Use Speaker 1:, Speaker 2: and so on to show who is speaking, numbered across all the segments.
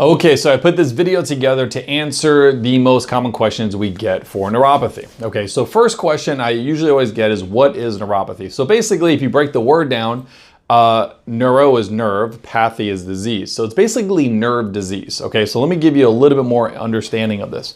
Speaker 1: Okay, so I put this video together to answer the most common questions we get for neuropathy. Okay, so first question I usually always get is, what is neuropathy? So basically, if you break the word down, neuro is nerve, pathy is disease. So it's basically nerve disease. Okay, so let me give you a little bit more understanding of this.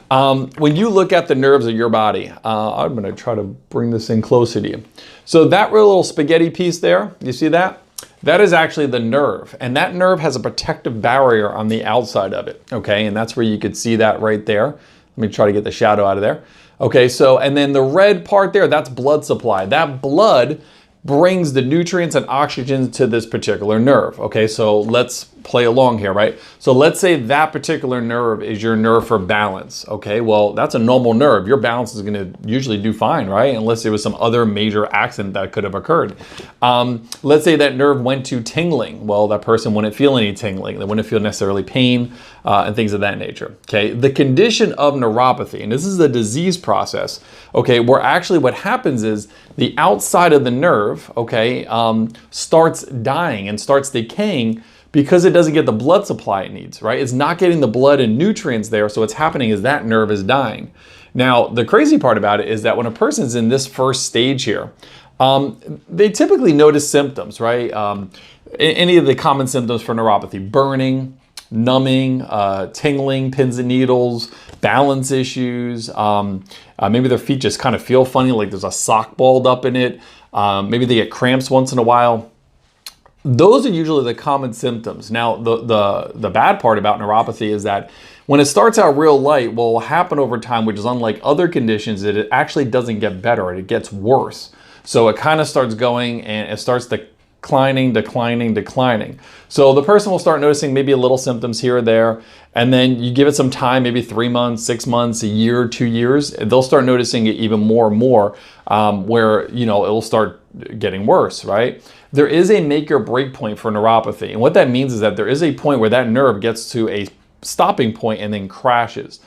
Speaker 1: When you look at the nerves of your body, I'm gonna try to bring this in closer to you. So that little spaghetti piece there, you see that? That is actually the nerve, and that nerve has a protective barrier on the outside of it, okay? And that's where you could see that right there. Let me try to get the shadow out of there. Okay, so, and then the red part there, that's blood supply. That blood brings the nutrients and oxygen to this particular nerve. Okay, so let's play along here, right? So let's say that particular nerve is your nerve for balance. Okay, well, that's a normal nerve. Your balance is gonna usually do fine, right? Unless there was some other major accident that could have occurred. Let's say that nerve went to tingling. Well, that person wouldn't feel any tingling. They wouldn't feel necessarily pain and things of that nature. Okay, the condition of neuropathy, and this is a disease process, okay, where actually what happens is the outside of the nerve, okay, starts dying and starts decaying because it doesn't get the blood supply it needs, right? It's not getting the blood and nutrients there, so what's happening is that nerve is dying. Now, the crazy part about it is that when a person's in this first stage here, they typically notice symptoms, right? Any of the common symptoms for neuropathy: burning, numbing, tingling, pins and needles, balance issues. Maybe their feet just kind of feel funny, like there's a sock balled up in it. Maybe they get cramps once in a while. Those are usually the common symptoms. Now, the bad part about neuropathy is that when it starts out real light, what will happen over time, which is unlike other conditions, that it actually doesn't get better, it gets worse. So it kind of starts going and it starts declining. So the person will start noticing maybe a little symptoms here or there, and then you give it some time, maybe 3 months, 6 months, a year, 2 years, they'll start noticing it even more and more, where, you know, it'll start getting worse, right? There is a make or break point for neuropathy. And what that means is that there is a point where that nerve gets to a stopping point and then crashes.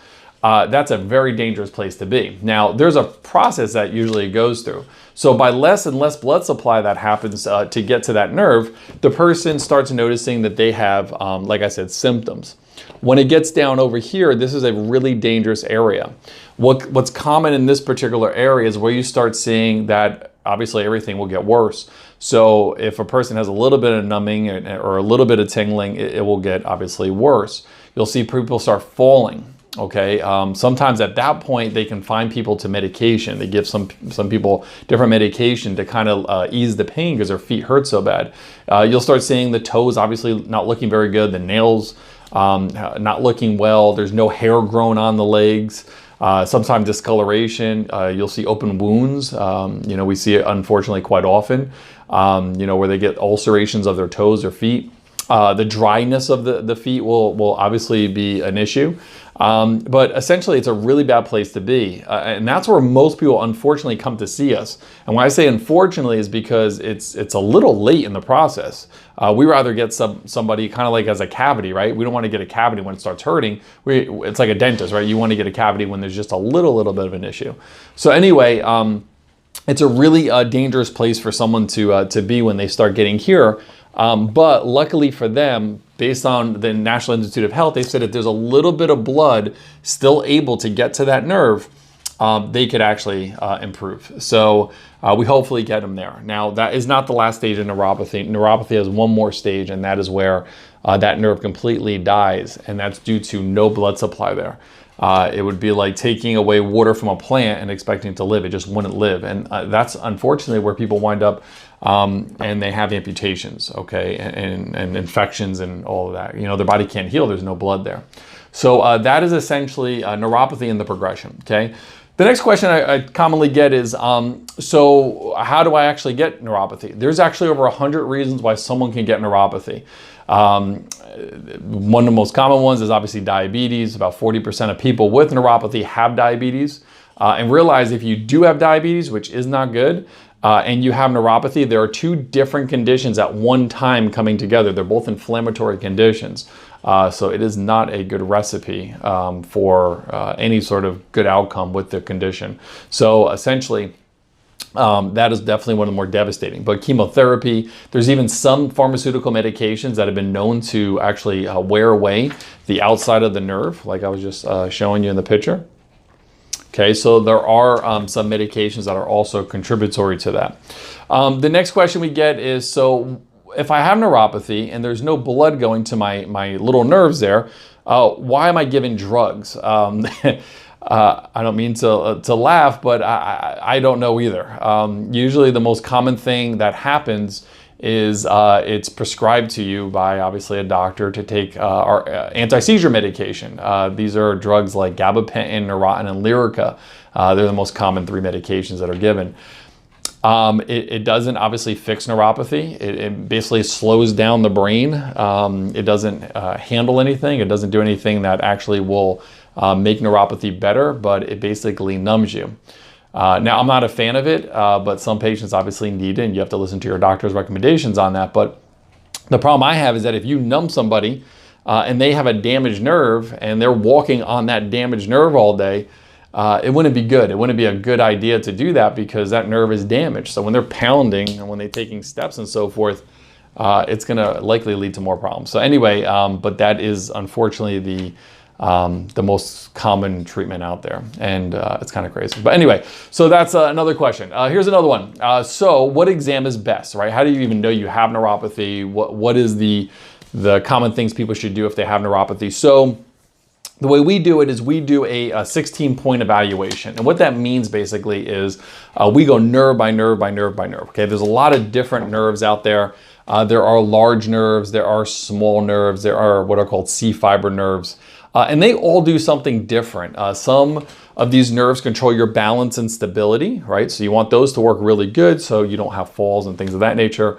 Speaker 1: That's a very dangerous place to be. Now, there's a process that usually goes through. So by less and less blood supply that happens to get to that nerve, the person starts noticing that they have, like I said, symptoms. When it gets down over here, this is a really dangerous area. What's common in this particular area is where you start seeing that obviously everything will get worse. So if a person has a little bit of numbing or a little bit of tingling, it will get obviously worse. You'll see people start falling. Okay, sometimes at that point they can find people to medication. They give some people different medication to kind of ease the pain because their feet hurt so bad. You'll start seeing the toes obviously not looking very good, the nails not looking well. There's no hair grown on the legs. Sometimes discoloration. You'll see open wounds. You know, we see it unfortunately quite often. You know, where they get ulcerations of their toes or feet. The dryness of the feet will obviously be an issue. But essentially it's a really bad place to be. And that's where most people unfortunately come to see us. And when I say unfortunately is because it's a little late in the process. We rather get somebody kind of like as a cavity, right? We don't want to get a cavity when it starts hurting. It's like a dentist, right? You want to get a cavity when there's just a little bit of an issue. So anyway, it's a really dangerous place for someone to be when they start getting here. But luckily for them, based on the National Institute of Health, they said if there's a little bit of blood still able to get to that nerve, they could actually improve. So we hopefully get them there. Now, that is not the last stage of neuropathy. Neuropathy has one more stage, and that is where that nerve completely dies, and that's due to no blood supply there. It would be like taking away water from a plant and expecting it to live. It just wouldn't live. And that's unfortunately where people wind up and they have amputations, okay, and infections and all of that. You know, their body can't heal. There's no blood there. So that is essentially neuropathy in the progression, okay? The next question I commonly get is, so how do I actually get neuropathy? There's actually over 100 reasons why someone can get neuropathy. One of the most common ones is obviously diabetes. About 40% of people with neuropathy have diabetes. And realize if you do have diabetes, which is not good, and you have neuropathy, there are two different conditions at one time coming together. They're both inflammatory conditions. So it is not a good recipe for any sort of good outcome with the condition. So essentially, That is definitely one of the more devastating. But chemotherapy, there's even some pharmaceutical medications that have been known to actually wear away the outside of the nerve, like I was just showing you in the picture. Okay, so there are some medications that are also contributory to that. The next question we get is, so if I have neuropathy and there's no blood going to my little nerves there, why am I giving drugs? I don't mean to laugh, but I don't know either. Usually the most common thing that happens is it's prescribed to you by obviously a doctor to take our anti-seizure medication. These are drugs like gabapentin, Neurontin, and Lyrica. They're the most common 3 medications that are given. It doesn't obviously fix neuropathy. It basically slows down the brain. It doesn't handle anything. It doesn't do anything that actually will make neuropathy better, but it basically numbs you. Now, I'm not a fan of it, but some patients obviously need it, and you have to listen to your doctor's recommendations on that. But the problem I have is that if you numb somebody and they have a damaged nerve and they're walking on that damaged nerve all day, it wouldn't be good. It wouldn't be a good idea to do that because that nerve is damaged. So when they're pounding and when they're taking steps and so forth, it's going to likely lead to more problems. So anyway, but that is unfortunately the most common treatment out there, and it's kind of crazy. But anyway, so that's another question. Here's another one. So what exam is best, right? How do you even know you have neuropathy? What is the common things people should do if they have neuropathy? So the way we do it is we do a 16-point evaluation. And what that means basically is we go nerve by nerve by nerve by nerve. Okay, there's a lot of different nerves out there. There are large nerves, there are small nerves, there are what are called C-fiber nerves. And they all do something different. Some of these nerves control your balance and stability, right? So you want those to work really good so you don't have falls and things of that nature.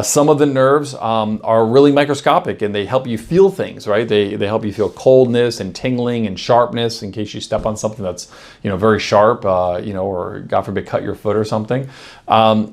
Speaker 1: Some of the nerves are really microscopic and they help you feel things, right? They help you feel coldness and tingling and sharpness in case you step on something that's, very sharp, or God forbid cut your foot or something.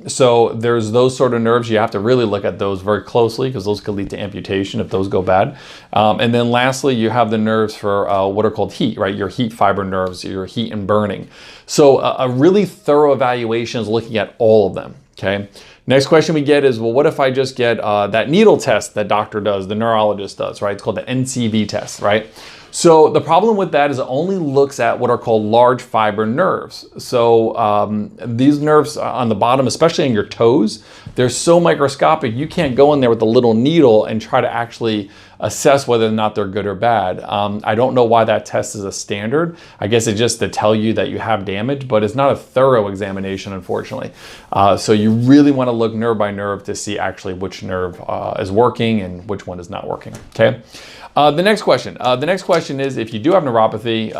Speaker 1: So there's those sort of nerves. You have to really look at those very closely because those could lead to amputation if those go bad. And then lastly, you have the nerves for what are called heat, right? Your heat fiber nerves, your heat and burning. So a really thorough evaluation is looking at all of them, okay? Next question we get is, well, what if I just get that needle test that doctor does, the neurologist does, right? It's called the NCV test, right? So the problem with that is it only looks at what are called large fiber nerves. So these nerves on the bottom, especially on your toes, they're so microscopic, you can't go in there with a little needle and try to actually assess whether or not they're good or bad. I don't know why that test is a standard. I guess it's just to tell you that you have damage, but it's not a thorough examination, unfortunately. So you really want to look nerve by nerve to see actually which nerve is working and which one is not working, okay? The next question is, if you do have neuropathy,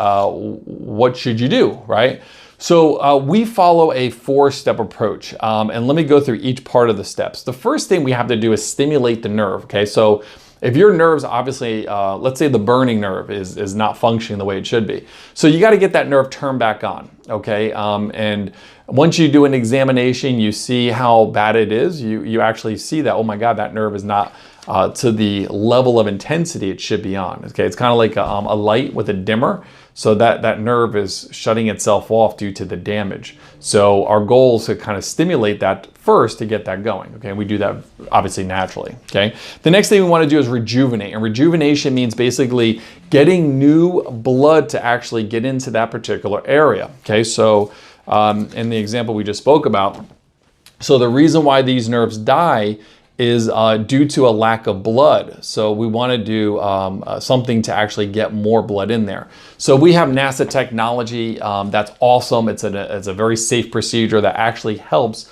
Speaker 1: what should you do, right? So we follow a 4-step approach, and let me go through each part of the steps. The first thing we have to do is stimulate the nerve, okay? So if your nerves, obviously, let's say the burning nerve is not functioning the way it should be. So you got to get that nerve turned back on, okay? And once you do an examination, you see how bad it is. You actually see that, oh my God, that nerve is not to the level of intensity it should be on, okay? It's kind of like a light with a dimmer. So that nerve is shutting itself off due to the damage. So our goal is to kind of stimulate that first to get that going, okay? And we do that obviously naturally, okay? The next thing we want to do is rejuvenate. And rejuvenation means basically getting new blood to actually get into that particular area, okay? So in the example we just spoke about, so the reason why these nerves die is due to a lack of blood. So we want to do something to actually get more blood in there. So we have NASA technology that's awesome. It's a very safe procedure that actually helps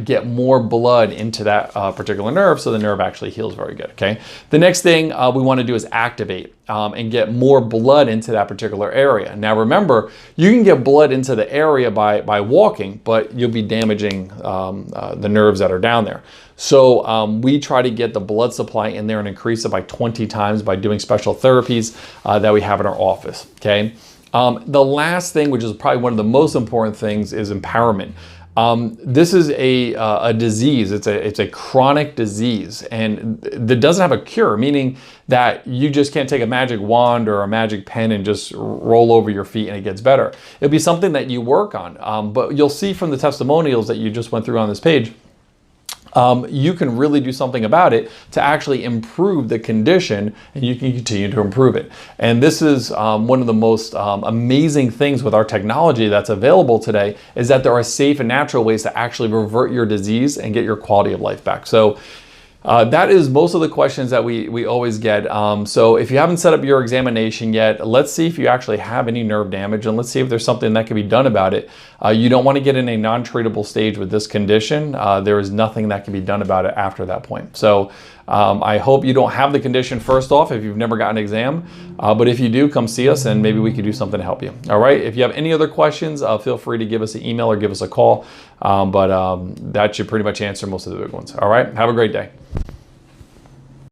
Speaker 1: get more blood into that particular nerve, so the nerve actually heals very good, okay? The next thing we want to do is activate and get more blood into that particular area. Now remember, you can get blood into the area by walking, but you'll be damaging the nerves that are down there. So we try to get the blood supply in there and increase it by 20 times by doing special therapies that we have in our office, okay? The last thing, which is probably one of the most important things, is empowerment. This is a disease. It's a chronic disease, and that doesn't have a cure, meaning that you just can't take a magic wand or a magic pen and just roll over your feet and it gets better. It'll be something that you work on. But you'll see from the testimonials that you just went through on this page, you can really do something about it to actually improve the condition, and you can continue to improve it. And this is one of the most amazing things with our technology that's available today, is that there are safe and natural ways to actually revert your disease and get your quality of life back. So that is most of the questions that we always get. So if you haven't set up your examination yet, let's see if you actually have any nerve damage, and let's see if there's something that can be done about it. You don't want to get in a non-treatable stage with this condition. There is nothing that can be done about it after that point. So I hope you don't have the condition first off if you've never gotten an exam. But if you do, come see us and maybe we could do something to help you. All right. If you have any other questions, feel free to give us an email or give us a call. But that should pretty much answer most of the big ones. All right. Have a great day.